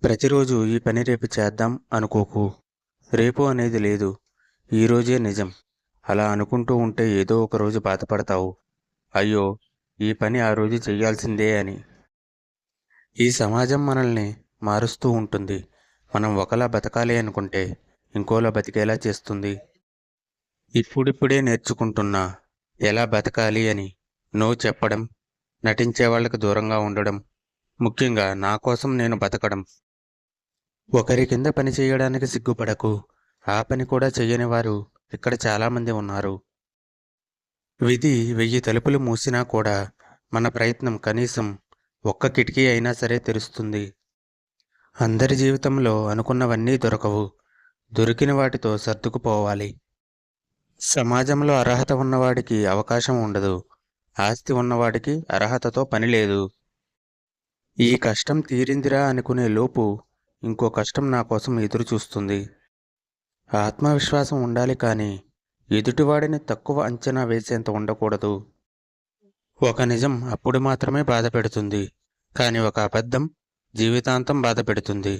ప్రతిరోజు ఈ పని రేపు చేద్దాం అనుకోకు. రేపు అనేది లేదు. ఈరోజే నిజం. అలా అనుకుంటూ ఉంటే ఏదో ఒక రోజు బాధపడతావు. అయ్యో! ఈ పని ఆ రోజు చెయ్యాల్సిందే అని. ఈ సమాజం మనల్ని మారుస్తూ ఉంటుంది. మనం ఒకలా బతకాలి అనుకుంటే ఇంకోలా బతికేలా చేస్తుంది. ఇప్పుడిప్పుడే నేర్చుకుంటున్నా ఎలా బతకాలి అని. నో చెప్పడం, నటించే వాళ్ళకి దూరంగా ఉండడం, ముఖ్యంగా నా కోసం నేను బతకడం. ఒకరి కింద పని చేయడానికి సిగ్గుపడకు. ఆ పని కూడా చెయ్యని వారు ఇక్కడ చాలామంది ఉన్నారు. విధి 1000 తలుపులు మూసినా కూడా మన ప్రయత్నం కనీసం ఒక్క కిటికీ అయినా సరే తెరుస్తుంది. అందరి జీవితంలో అనుకున్నవన్నీ దొరకవు. దొరికిన వాటితో సర్దుకుపోవాలి. సమాజంలో అర్హత ఉన్నవాడికి అవకాశం ఉండదు. ఆస్తి ఉన్నవాడికి అర్హతతో పని లేదు. ఈ కష్టం తీరిందిరా అనుకునే లోపు ఇంకో కష్టం నా కోసం ఎదురు చూస్తుంది. ఆత్మవిశ్వాసం ఉండాలి కానీ ఎదుటివాడిని తక్కువ అంచనా వేసేంత ఉండకూడదు. ఒక నిజం అప్పుడు మాత్రమే బాధ పెడుతుంది, కానీ ఒక అబద్ధం జీవితాంతం బాధ పెడుతుంది.